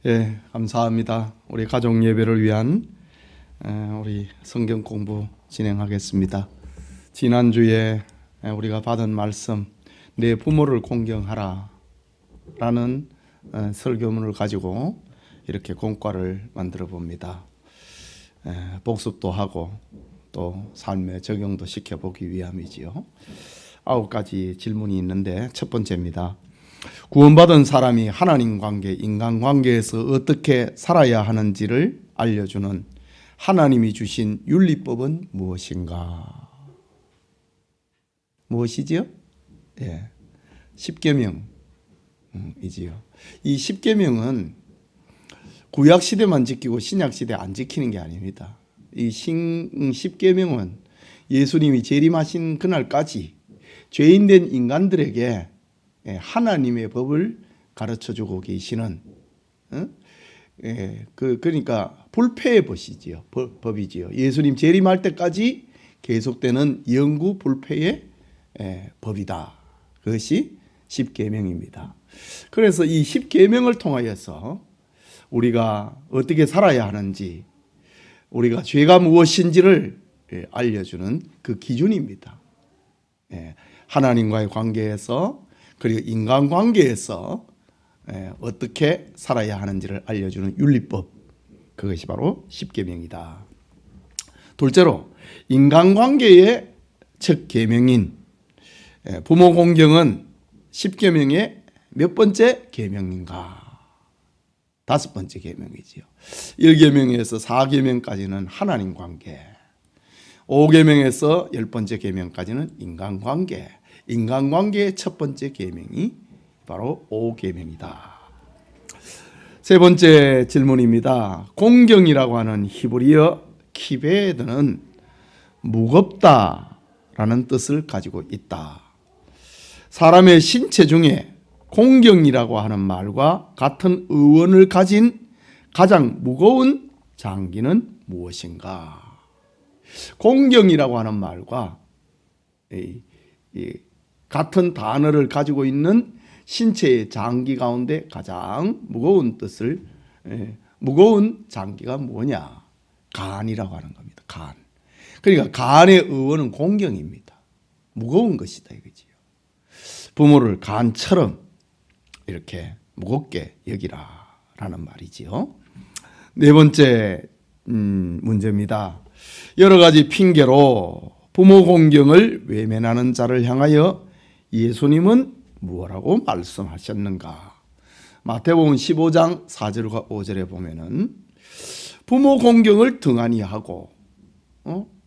예, 감사합니다. 우리 가족 예배를 위한 우리 성경 공부 진행하겠습니다. 지난주에 우리가 받은 말씀, 내 부모를 공경하라 라는 설교문을 가지고 이렇게 공과를 만들어 봅니다. 복습도 하고 또 삶에 적용도 시켜보기 위함이지요. 9가지 질문이 있는데 첫 번째입니다. 구원받은 사람이 하나님 관계, 인간 관계에서 어떻게 살아야 하는지를 알려주는 하나님이 주신 윤리법은 무엇인가? 무엇이지요? 예, 십계명이지요. 이 십계명은 구약 시대만 지키고 신약 시대 안 지키는 게 아닙니다. 이 십계명은 예수님이 재림하신 그날까지 죄인된 인간들에게 하나님의 법을 가르쳐주고 계시는, 그러니까 불패의 법이지요. 법이지요. 예수님 재림할 때까지 계속되는 영구 불패의 법이다. 그것이 십계명입니다. 그래서 이 십계명을 통하여서 우리가 어떻게 살아야 하는지, 우리가 죄가 무엇인지를 알려주는 그 기준입니다. 하나님과의 관계에서, 그리고 인간관계에서 어떻게 살아야 하는지를 알려주는 윤리법, 그것이 바로 십계명이다. 둘째로 인간관계의 첫 계명인 부모 공경은 십계명의 몇 번째 계명인가? 5번째 계명이지요. 1계명에서 4계명까지는 하나님 관계, 5계명에서 10번째 계명까지는 인간관계, 인간관계의 첫 번째 계명이 바로 5계명이다. 세 번째 질문입니다. 공경이라고 하는 히브리어 키베드는 무겁다라는 뜻을 가지고 있다. 사람의 신체 중에 공경이라고 하는 말과 같은 의원을 가진 가장 무거운 장기는 무엇인가? 공경이라고 하는 말과 같은 단어를 가지고 있는 신체의 장기 가운데 가장 무거운 뜻을, 무거운 장기가 뭐냐? 간이라고 하는 겁니다. 간. 그러니까 간의 의원은 공경입니다. 무거운 것이다 이거지요. 부모를 간처럼 이렇게 무겁게 여기라라는 말이지요. 네 번째 문제입니다. 여러 가지 핑계로 부모 공경을 외면하는 자를 향하여 예수님은 무엇라고 말씀하셨는가? 마태복음 15장 4절과 5절에 보면은 부모 공경을 등한히 하고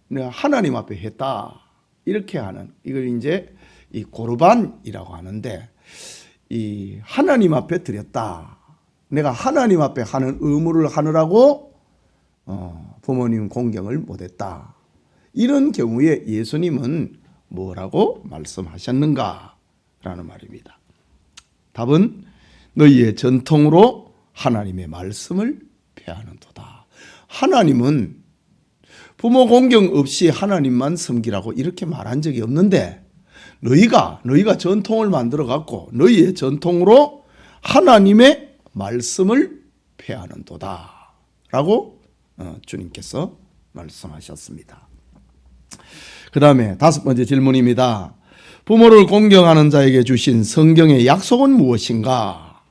내가 하나님 앞에 했다 이렇게 하는, 이걸 이제 이 고르반이라고 하는데, 이 하나님 앞에 드렸다, 내가 하나님 앞에 하는 의무를 하느라고 부모님 공경을 못했다, 이런 경우에 예수님은 뭐라고 말씀하셨는가? 라는 말입니다. 답은 너희의 전통으로 하나님의 말씀을 폐하는도다. 하나님은 부모 공경 없이 하나님만 섬기라고 이렇게 말한 적이 없는데, 너희가 전통을 만들어 갖고 너희의 전통으로 하나님의 말씀을 폐하는도다 라고 주님께서 말씀하셨습니다. 그 다음에 5번째 질문입니다. 부모를 공경하는 자에게 주신 성경의 약속은 무엇인가?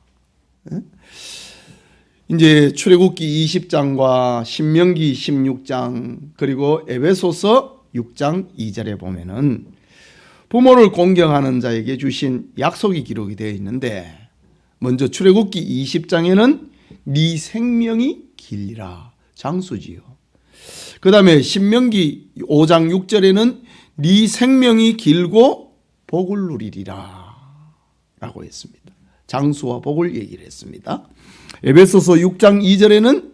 이제 출애굽기 20장과 신명기 16장 그리고 에베소서 6장 2절에 보면은 부모를 공경하는 자에게 주신 약속이 기록이 되어 있는데, 먼저 출애굽기 20장에는 네 생명이 길리라, 장수지요. 그 다음에 신명기 5장 6절에는 네 생명이 길고 복을 누리리라 라고 했습니다. 장수와 복을 얘기를 했습니다. 에베소서 6장 2절에는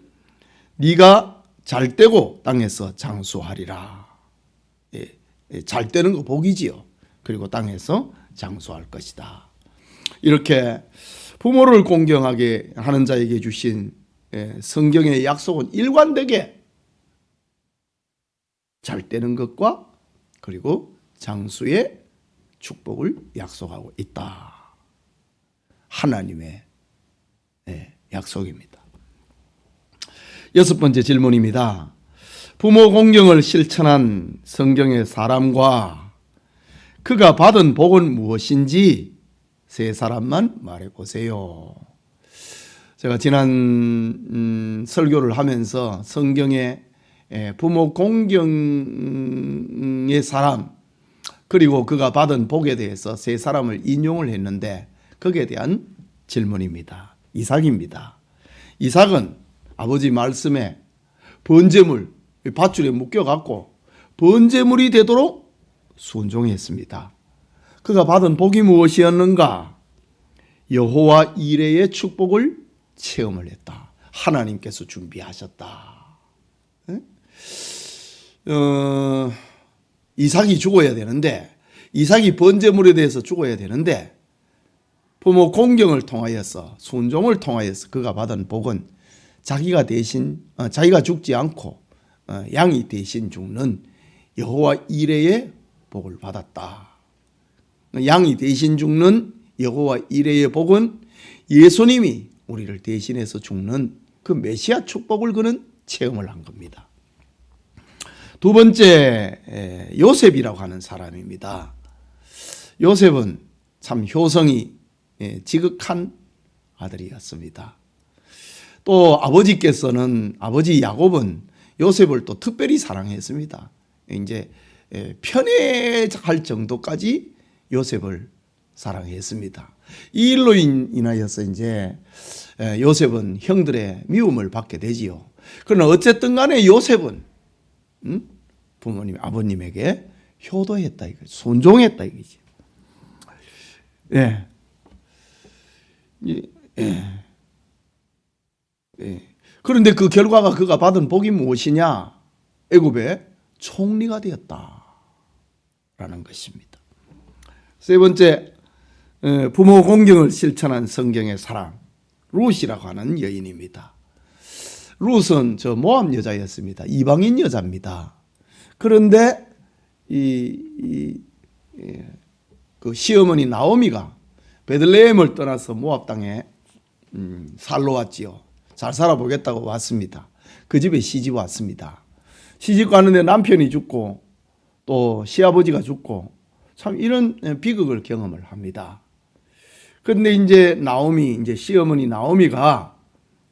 네가 잘 되고 땅에서 장수하리라. 잘 되는 거 복이지요. 그리고 땅에서 장수할 것이다. 이렇게 부모를 공경하게 하는 자에게 주신 성경의 약속은 일관되게 잘 되는 것과 그리고 장수의 축복을 약속하고 있다. 하나님의 약속입니다. 여섯 번째 질문입니다. 부모 공경을 실천한 성경의 사람과 그가 받은 복은 무엇인지 세 사람만 말해보세요. 제가 지난 설교를 하면서 성경의 부모 공경의 사람 그리고 그가 받은 복에 대해서 세 사람을 인용을 했는데 거기에 대한 질문입니다. 이삭입니다. 이삭은 아버지 말씀에 번제물 밧줄에 묶여갖고 번제물이 되도록 순종했습니다. 그가 받은 복이 무엇이었는가? 여호와 이레의 축복을 체험을 했다. 하나님께서 준비하셨다. 이삭이 죽어야 되는데, 이삭이 번제물에 대해서 죽어야 되는데 부모 공경을 통하여서 순종을 통하여서 그가 받은 복은 자기가 대신 자기가 죽지 않고 양이 대신 죽는 여호와 이레의 복을 받았다. 양이 대신 죽는 여호와 이레의 복은 예수님이 우리를 대신해서 죽는 그 메시아 축복을 그는 체험을 한 겁니다. 두 번째 요셉이라고 하는 사람입니다. 요셉은 참 효성이 지극한 아들이었습니다. 또 아버지 야곱은 요셉을 또 특별히 사랑했습니다. 이제 편애할 정도까지 요셉을 사랑했습니다. 이 일로 인하여서 이제 요셉은 형들의 미움을 받게 되지요. 그러나 어쨌든 간에 요셉은 부모님, 아버님에게 효도했다 이거지. 순종했다 이거지. 예. 그런데 그 결과가 그가 받은 복이 무엇이냐? 애굽의 총리가 되었다라는 것입니다. 세 번째, 부모 공경을 실천한 성경의 사랑, 룻이라고 하는 여인입니다. 룻은 저 모압 여자였습니다. 이방인 여자입니다. 그런데 그 시어머니 나오미가 베들레헴을 떠나서 모압 땅에 살러 왔지요. 잘 살아보겠다고 왔습니다. 그 집에 시집 왔습니다. 시집 가는데 남편이 죽고 또 시아버지가 죽고 참 이런 비극을 경험을 합니다. 그런데 이제 시어머니 나오미가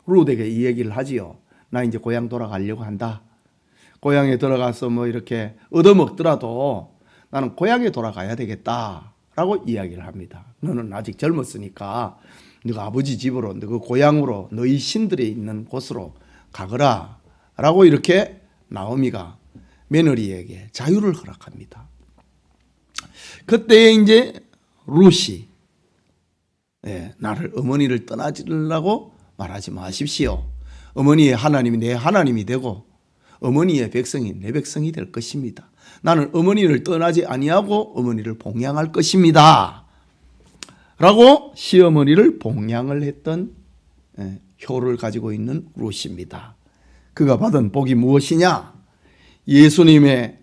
룻에게 이 얘기를 하지요. 나 이제 고향 돌아가려고 한다. 고향에 들어가서 뭐 이렇게 얻어먹더라도 나는 고향에 돌아가야 되겠다라고 이야기를 합니다. 너는 아직 젊었으니까 너가 아버지 집으로, 너 고향으로, 너희 신들이 있는 곳으로 가거라 라고 이렇게 나오미가 며느리에게 자유를 허락합니다. 그때 이제 룻이 나를 어머니를 떠나주려고 말하지 마십시오. 어머니의 하나님이 내 하나님이 되고 어머니의 백성이 내 백성이 될 것입니다. 나는 어머니를 떠나지 아니하고 어머니를 봉양할 것입니다. 라고 시어머니를 봉양을 했던 효를 가지고 있는 룻입니다. 그가 받은 복이 무엇이냐? 예수님의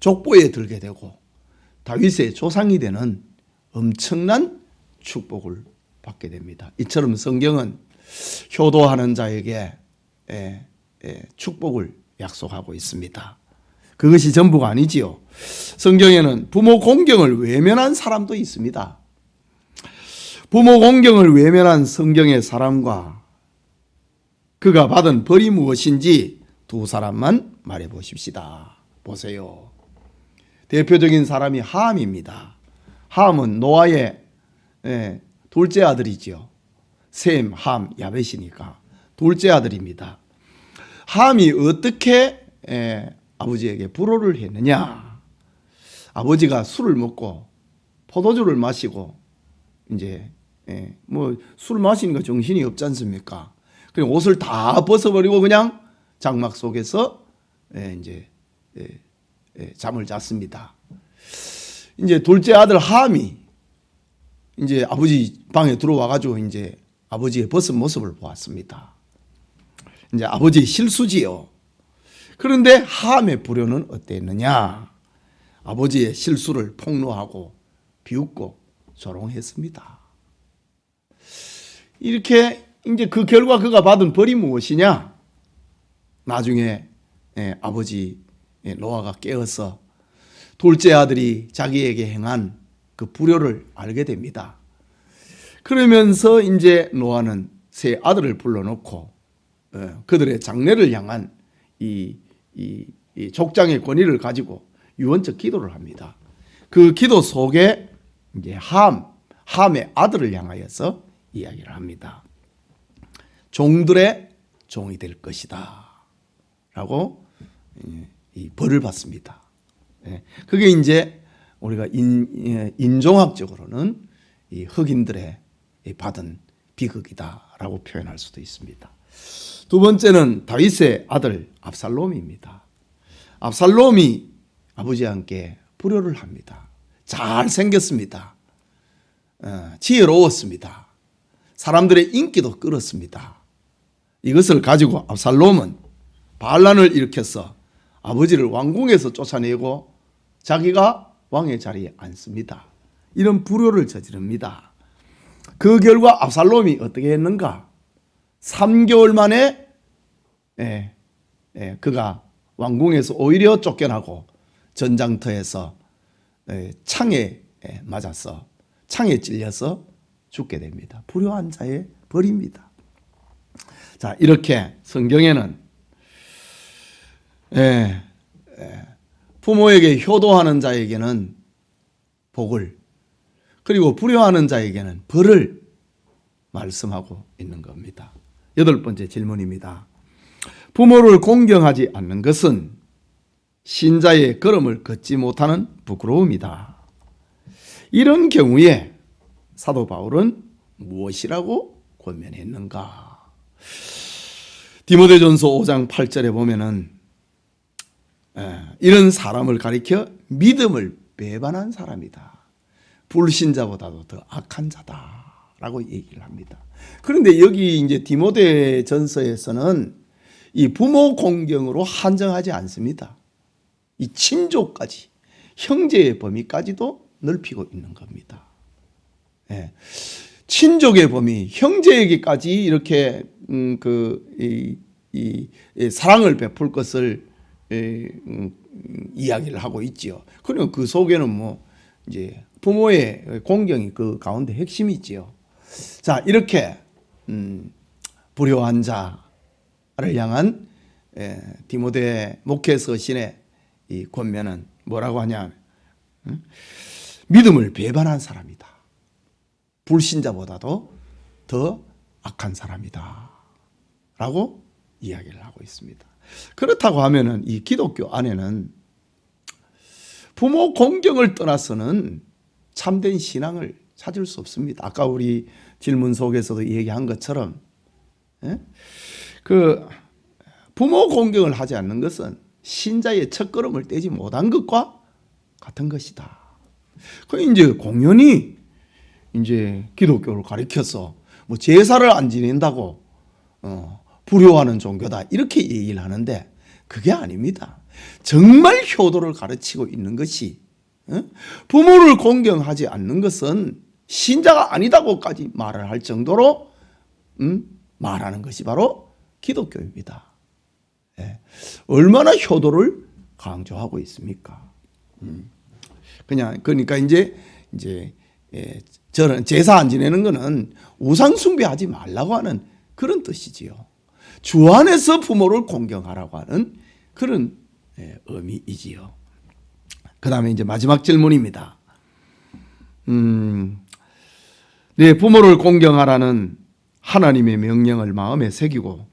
족보에 들게 되고 다윗의 조상이 되는 엄청난 축복을 받게 됩니다. 이처럼 성경은 효도하는 자에게 축복을 약속하고 있습니다. 그것이 전부가 아니지요. 성경에는 부모 공경을 외면한 사람도 있습니다. 부모 공경을 외면한 성경의 사람과 그가 받은 벌이 무엇인지 두 사람만 말해 보십시다. 보세요. 대표적인 사람이 함입니다. 함은 노아의 둘째 아들이지요. 셈, 함, 야벳이니까 둘째 아들입니다. 함이 어떻게 아버지에게 불호를 했느냐? 아버지가 술을 먹고 포도주를 마시고 이제 뭐 술 마시니까 정신이 없지 않습니까? 그냥 옷을 다 벗어버리고 그냥 장막 속에서 이제 잠을 잤습니다. 이제 둘째 아들 함이 이제 아버지 방에 들어와가지고 이제 아버지의 벗은 모습을 보았습니다. 이제 아버지의 실수지요. 그런데 함의 불효는 어땠느냐? 아버지의 실수를 폭로하고 비웃고 조롱했습니다. 이렇게 이제 그 결과 그가 받은 벌이 무엇이냐? 나중에 아버지 노아가 깨어서 둘째 아들이 자기에게 행한 그 불효를 알게 됩니다. 그러면서 이제 노아는 세 아들을 불러놓고 그들의 장래를 향한 이 족장의 권위를 가지고 유언적 기도를 합니다. 그 기도 속에 이제 함의 아들을 향하여서 이야기를 합니다. 종들의 종이 될 것이다 라고 이 벌을 받습니다. 그게 이제 우리가 인종학적으로는 이 흑인들의 받은 비극이다라고 표현할 수도 있습니다. 두 번째는 다윗의 아들 압살롬입니다. 압살롬이 아버지와 함께 불효를 합니다. 잘생겼습니다. 지혜로웠습니다. 사람들의 인기도 끌었습니다. 이것을 가지고 압살롬은 반란을 일으켜서 아버지를 왕궁에서 쫓아내고 자기가 왕의 자리에 앉습니다. 이런 불효를 저지릅니다. 그 결과 압살롬이 어떻게 했는가? 3개월 만에 그가 왕궁에서 오히려 쫓겨나고 전장터에서 창에 맞아서 창에 찔려서 죽게 됩니다. 불효한 자의 벌입니다. 자, 이렇게 성경에는 부모에게 효도하는 자에게는 복을, 그리고 불효하는 자에게는 벌을 말씀하고 있는 겁니다. 8번째 질문입니다. 부모를 공경하지 않는 것은 신자의 걸음을 걷지 못하는 부끄러움이다. 이런 경우에 사도 바울은 무엇이라고 권면했는가? 디모데전서 5장 8절에 보면은 이런 사람을 가리켜 믿음을 배반한 사람이다. 불신자보다도 더 악한 자다라고 얘기를 합니다. 그런데 여기 이제 디모데전서에서는 이 부모 공경으로 한정하지 않습니다. 이 친족까지, 형제의 범위까지도 넓히고 있는 겁니다. 친족의 범위, 형제에게까지 이렇게 사랑을 베풀 것을 이야기를 하고 있지요. 그리고 그 속에는 뭐 이제 부모의 공경이 그 가운데 핵심이지요. 자, 이렇게 불효한 자를 향한 디모데 목회 서신의 이 권면은 뭐라고 하냐? 믿음을 배반한 사람이다. 불신자보다도 더 악한 사람이다. 라고 이야기를 하고 있습니다. 그렇다고 하면은 이 기독교 안에는 부모 공경을 떠나서는 참된 신앙을 찾을 수 없습니다. 아까 우리 질문 속에서도 얘기한 것처럼 그 부모 공경을 하지 않는 것은 신자의 첫걸음을 떼지 못한 것과 같은 것이다. 그 이제 공연히 이제 기독교를 가리켜서 뭐 제사를 안 지낸다고 불효하는 종교다 이렇게 얘기를 하는데 그게 아닙니다. 정말 효도를 가르치고 있는 것이 부모를 공경하지 않는 것은 신자가 아니다고까지 말을 할 정도로 말하는 것이 바로 기독교입니다. 얼마나 효도를 강조하고 있습니까? 그러니까 이제 저는 제사 안 지내는 거는 우상 숭배하지 말라고 하는 그런 뜻이지요. 주 안에서 부모를 공경하라고 하는 그런 의미이지요. 그 다음에 이제 마지막 질문입니다. 내 부모를 공경하라는 하나님의 명령을 마음에 새기고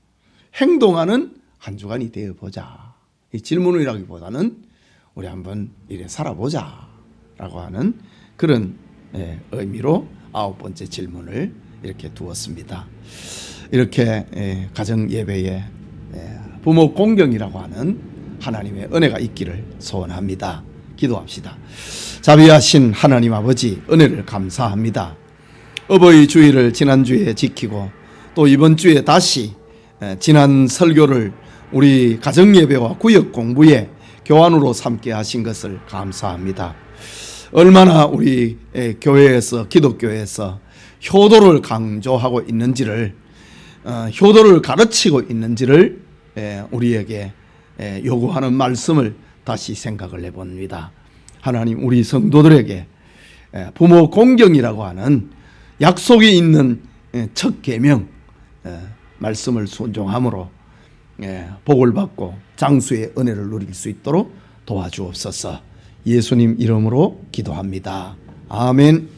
행동하는 한 주간이 되어보자. 이 질문이라기보다는 우리 한번 이래 살아보자 라고 하는 그런 의미로 9번째 질문을 이렇게 두었습니다. 이렇게 가정 예배에 부모 공경이라고 하는 하나님의 은혜가 있기를 소원합니다. 기도합시다. 자비하신 하나님 아버지, 은혜를 감사합니다. 어버이 주일을 지난주에 지키고 또 이번 주에 다시 지난 설교를 우리 가정 예배와 구역 공부의 교환으로 삼게 하신 것을 감사합니다. 얼마나 우리 교회에서, 기독교에서 효도를 강조하고 있는지를, 효도를 가르치고 있는지를 우리에게 요구하는 말씀을 다시 생각을 해봅니다. 하나님, 우리 성도들에게 부모 공경이라고 하는 약속이 있는 첫 계명 말씀을 순종함으로 복을 받고 장수의 은혜를 누릴 수 있도록 도와주옵소서. 예수님 이름으로 기도합니다. 아멘.